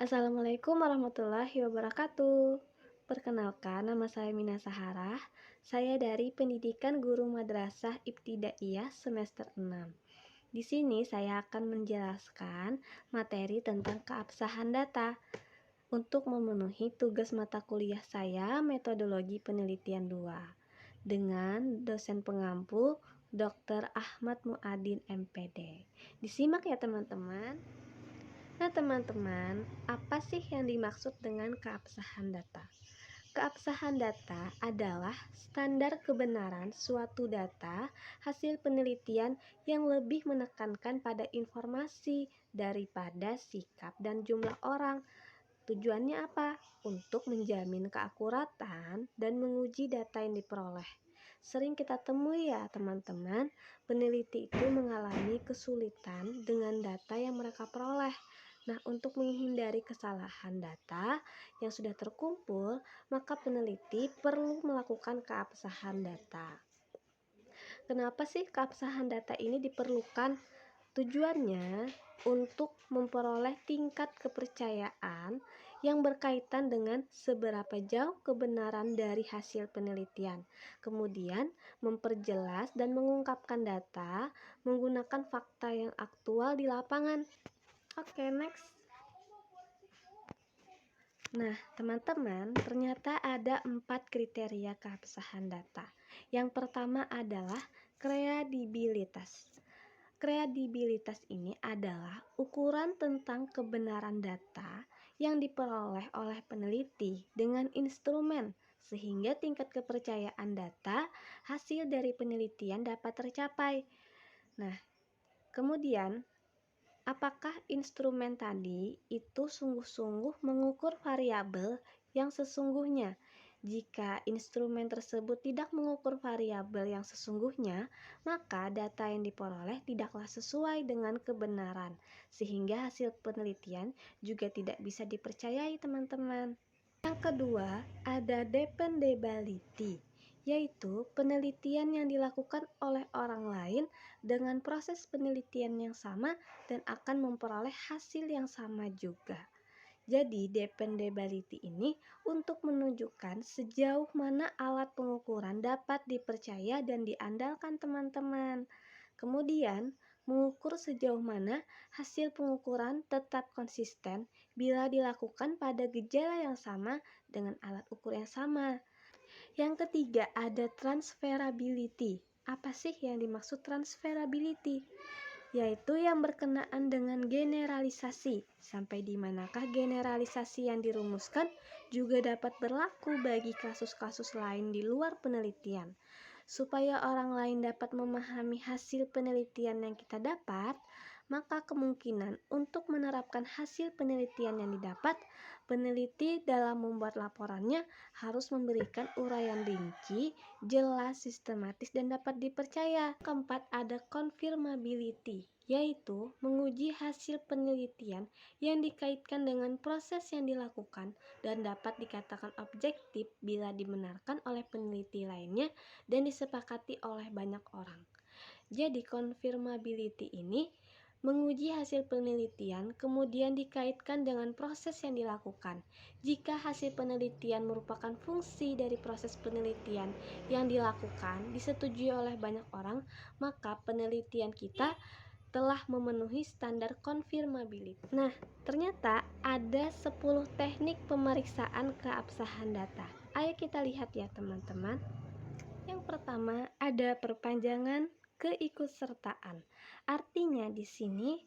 Assalamualaikum warahmatullahi wabarakatuh. Perkenalkan, nama saya Mina Saharah. Saya dari Pendidikan Guru Madrasah Ibtidaiyah semester 6. Di sini saya akan menjelaskan materi tentang keabsahan data. Untuk memenuhi tugas mata kuliah saya, Metodologi Penelitian 2, dengan dosen pengampu Dr. Ahmad Muadin MPD. Disimak ya teman-teman. Nah teman-teman, apa sih yang dimaksud dengan keabsahan data? Keabsahan data adalah standar kebenaran suatu data hasil penelitian yang lebih menekankan pada informasi daripada sikap dan jumlah orang. Tujuannya apa? Untuk menjamin keakuratan dan menguji data yang diperoleh. Sering kita temui ya teman-teman, peneliti itu mengalami kesulitan dengan data yang mereka peroleh. Nah, untuk menghindari kesalahan data yang sudah terkumpul, maka peneliti perlu melakukan keabsahan data. Kenapa sih keabsahan data ini diperlukan? Tujuannya untuk memperoleh tingkat kepercayaan yang berkaitan dengan seberapa jauh kebenaran dari hasil penelitian. Kemudian memperjelas dan mengungkapkan data menggunakan fakta yang aktual di lapangan. Oke, next. Nah, teman-teman, ternyata ada 4 kriteria keabsahan data. Yang pertama adalah kredibilitas. Kredibilitas ini adalah ukuran tentang kebenaran data yang diperoleh oleh peneliti dengan instrumen sehingga tingkat kepercayaan data hasil dari penelitian dapat tercapai. Nah, kemudian apakah instrumen tadi itu sungguh-sungguh mengukur variabel yang sesungguhnya? Jika instrumen tersebut tidak mengukur variabel yang sesungguhnya, maka data yang diperoleh tidaklah sesuai dengan kebenaran, sehingga hasil penelitian juga tidak bisa dipercayai, teman-teman. Yang kedua, ada dependability, yaitu penelitian yang dilakukan oleh orang lain dengan proses penelitian yang sama dan akan memperoleh hasil yang sama juga. Jadi, dependability ini untuk menunjukkan sejauh mana alat pengukuran dapat dipercaya dan diandalkan teman-teman. Kemudian, mengukur sejauh mana hasil pengukuran tetap konsisten bila dilakukan pada gejala yang sama dengan alat ukur yang sama. Yang ketiga, ada transferability. Apa sih yang dimaksud transferability? Yaitu yang berkenaan dengan generalisasi. Sampai di manakah generalisasi yang dirumuskan juga dapat berlaku bagi kasus-kasus lain di luar penelitian. Supaya orang lain dapat memahami hasil penelitian yang kita dapat, maka kemungkinan untuk menerapkan hasil penelitian yang didapat, peneliti dalam membuat laporannya harus memberikan uraian rinci, jelas, sistematis, dan dapat dipercaya. Keempat, ada confirmability, yaitu menguji hasil penelitian yang dikaitkan dengan proses yang dilakukan dan dapat dikatakan objektif bila dibenarkan oleh peneliti lainnya dan disepakati oleh banyak orang. Jadi confirmability ini menguji hasil penelitian kemudian dikaitkan dengan proses yang dilakukan. Jika hasil penelitian merupakan fungsi dari proses penelitian yang dilakukan disetujui oleh banyak orang, maka penelitian kita telah memenuhi standar confirmability. Nah, ternyata ada 10 teknik pemeriksaan keabsahan data. Ayo kita lihat ya teman-teman. Yang pertama ada perpanjangan keikutsertaan. Artinya di sini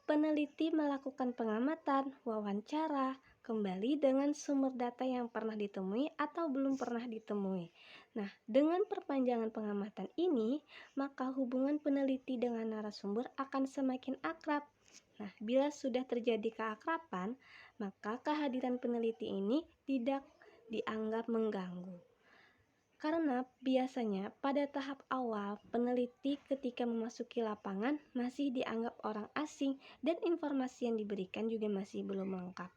peneliti melakukan pengamatan, wawancara, kembali dengan sumber data yang pernah ditemui atau belum pernah ditemui. Nah, dengan perpanjangan pengamatan ini, maka hubungan peneliti dengan narasumber akan semakin akrab. Nah, bila sudah terjadi keakraban, maka kehadiran peneliti ini tidak dianggap mengganggu. Karena biasanya pada tahap awal peneliti ketika memasuki lapangan masih dianggap orang asing dan informasi yang diberikan juga masih belum lengkap.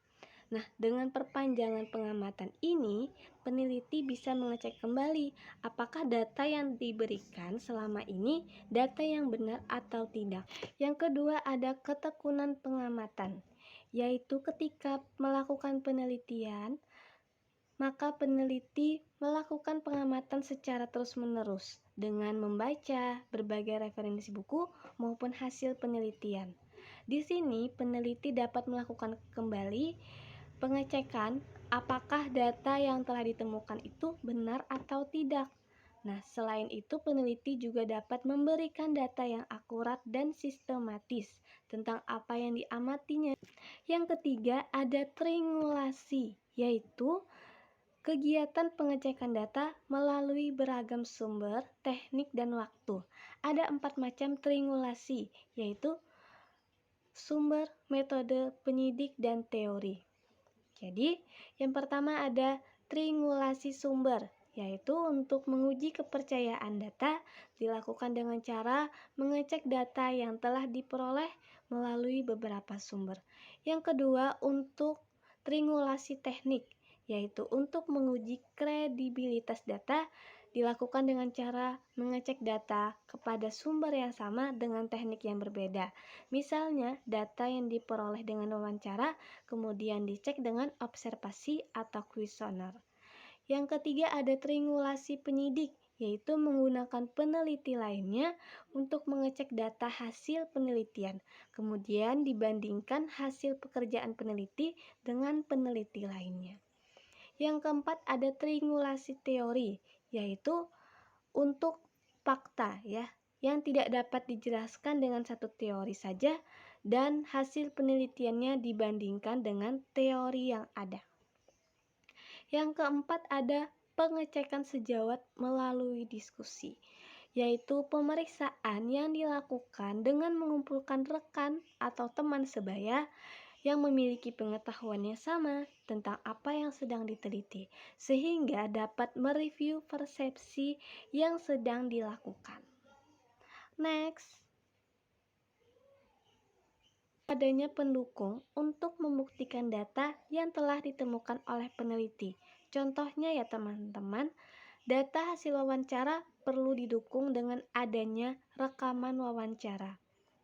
Nah, dengan perpanjangan pengamatan ini, peneliti bisa mengecek kembali apakah data yang diberikan selama ini data yang benar atau tidak. Yang kedua ada ketekunan pengamatan, yaitu ketika melakukan penelitian, maka peneliti melakukan pengamatan secara terus-menerus dengan membaca berbagai referensi buku maupun hasil penelitian. Di sini, peneliti dapat melakukan kembali pengecekan apakah data yang telah ditemukan itu benar atau tidak. Nah, selain itu, peneliti juga dapat memberikan data yang akurat dan sistematis tentang apa yang diamatinya. Yang ketiga, ada triangulasi, yaitu kegiatan pengecekan data melalui beragam sumber, teknik, dan waktu. Ada 4 macam triangulasi, yaitu sumber, metode, penyidik, dan teori. Jadi, yang pertama ada triangulasi sumber, yaitu untuk menguji kepercayaan data dilakukan dengan cara mengecek data yang telah diperoleh melalui beberapa sumber. Yang kedua, untuk triangulasi teknik, yaitu untuk menguji kredibilitas data dilakukan dengan cara mengecek data kepada sumber yang sama dengan teknik yang berbeda. Misalnya, data yang diperoleh dengan wawancara kemudian dicek dengan observasi atau kuesioner. Yang ketiga ada triangulasi penyidik, yaitu menggunakan peneliti lainnya untuk mengecek data hasil penelitian, kemudian dibandingkan hasil pekerjaan peneliti dengan peneliti lainnya. Yang keempat ada triangulasi teori, yaitu untuk fakta yang tidak dapat dijelaskan dengan satu teori saja dan hasil penelitiannya dibandingkan dengan teori yang ada. Yang keempat ada pengecekan sejawat melalui diskusi, yaitu pemeriksaan yang dilakukan dengan mengumpulkan rekan atau teman sebaya yang memiliki pengetahuan yang sama tentang apa yang sedang diteliti, sehingga dapat mereview persepsi yang sedang dilakukan. Next, adanya pendukung untuk membuktikan data yang telah ditemukan oleh peneliti. Contohnya ya teman-teman, data hasil wawancara perlu didukung dengan adanya rekaman wawancara.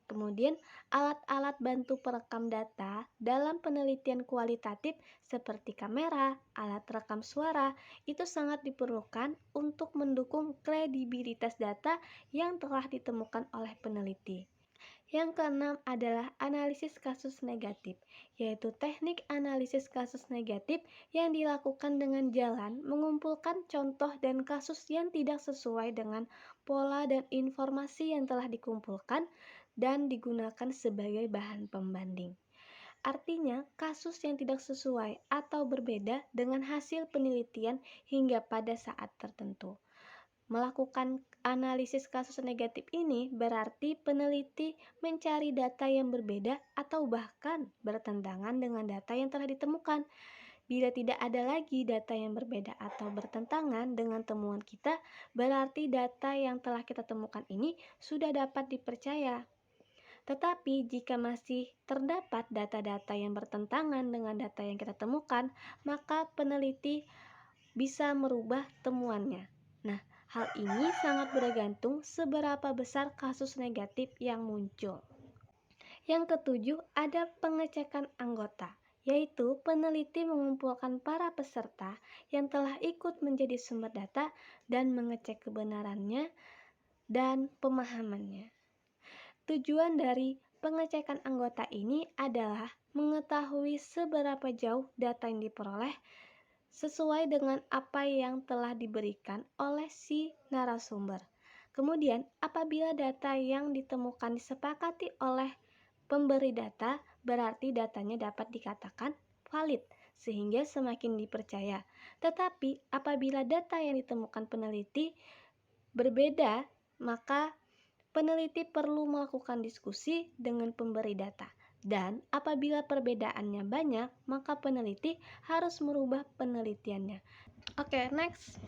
Kemudian, alat-alat bantu perekam data dalam penelitian kualitatif seperti kamera, alat rekam suara, itu sangat diperlukan untuk mendukung kredibilitas data yang telah ditemukan oleh peneliti. Yang keenam adalah analisis kasus negatif, yaitu teknik analisis kasus negatif yang dilakukan dengan jalan mengumpulkan contoh dan kasus yang tidak sesuai dengan pola dan informasi yang telah dikumpulkan dan digunakan sebagai bahan pembanding. Artinya, kasus yang tidak sesuai atau berbeda dengan hasil penelitian hingga pada saat tertentu. Melakukan analisis kasus negatif ini berarti peneliti mencari data yang berbeda atau bahkan bertentangan dengan data yang telah ditemukan. Bila tidak ada lagi data yang berbeda atau bertentangan dengan temuan kita, berarti data yang telah kita temukan ini sudah dapat dipercaya. Tetapi jika masih terdapat data-data yang bertentangan dengan data yang kita temukan, maka peneliti bisa merubah temuannya. Nah, hal ini sangat bergantung seberapa besar kasus negatif yang muncul. Yang ketujuh, ada pengecekan anggota, yaitu peneliti mengumpulkan para peserta yang telah ikut menjadi sumber data dan mengecek kebenarannya dan pemahamannya. Tujuan dari pengecekan anggota ini adalah mengetahui seberapa jauh data yang diperoleh sesuai dengan apa yang telah diberikan oleh si narasumber. Kemudian, apabila data yang ditemukan disepakati oleh pemberi data, berarti datanya dapat dikatakan valid, sehingga semakin dipercaya. Tetapi, apabila data yang ditemukan peneliti berbeda, maka peneliti perlu melakukan diskusi dengan pemberi data. Dan apabila perbedaannya banyak, maka peneliti harus merubah penelitiannya. Oke, next.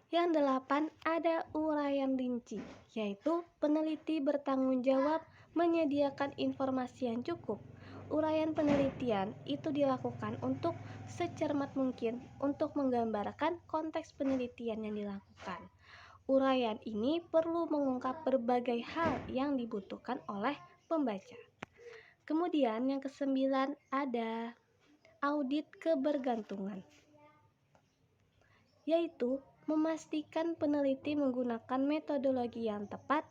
Yang 8 ada uraian rinci, yaitu peneliti bertanggung jawab menyediakan informasi yang cukup. Uraian penelitian itu dilakukan untuk secermat mungkin untuk menggambarkan konteks penelitian yang dilakukan. Uraian ini perlu mengungkap berbagai hal yang dibutuhkan oleh pembaca. Kemudian yang kesembilan ada audit kebergantungan, yaitu memastikan peneliti menggunakan metodologi yang tepat.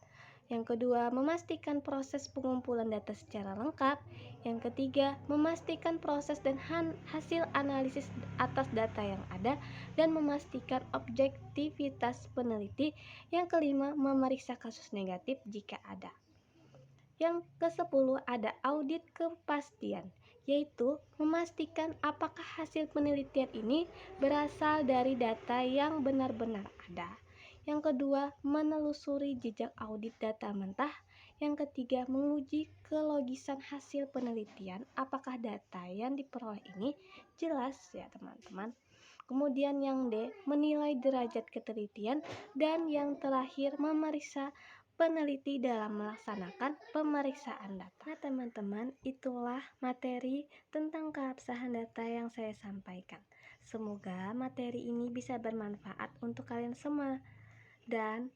Yang kedua, memastikan proses pengumpulan data secara lengkap. Yang ketiga, memastikan proses dan hasil analisis atas data yang ada dan memastikan objektivitas peneliti. Yang kelima, memeriksa kasus negatif jika ada. Yang ke-10 ada audit kepastian, yaitu memastikan apakah hasil penelitian ini berasal dari data yang benar-benar ada. Yang kedua, menelusuri jejak audit data mentah. Yang ketiga, menguji kelogisan hasil penelitian, apakah data yang diperoleh ini jelas ya teman-teman. Kemudian yang D, menilai derajat ketelitian. Dan yang terakhir, memeriksa peneliti dalam melaksanakan pemeriksaan data. Nah teman-teman, itulah materi tentang keabsahan data yang saya sampaikan. Semoga materi ini bisa bermanfaat untuk kalian semua. Dan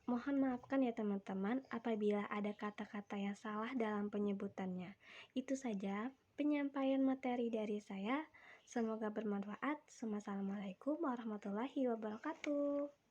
mohon maafkan ya teman-teman apabila ada kata-kata yang salah dalam penyebutannya. Itu saja penyampaian materi dari saya. Semoga bermanfaat. Wassalamualaikum warahmatullahi wabarakatuh.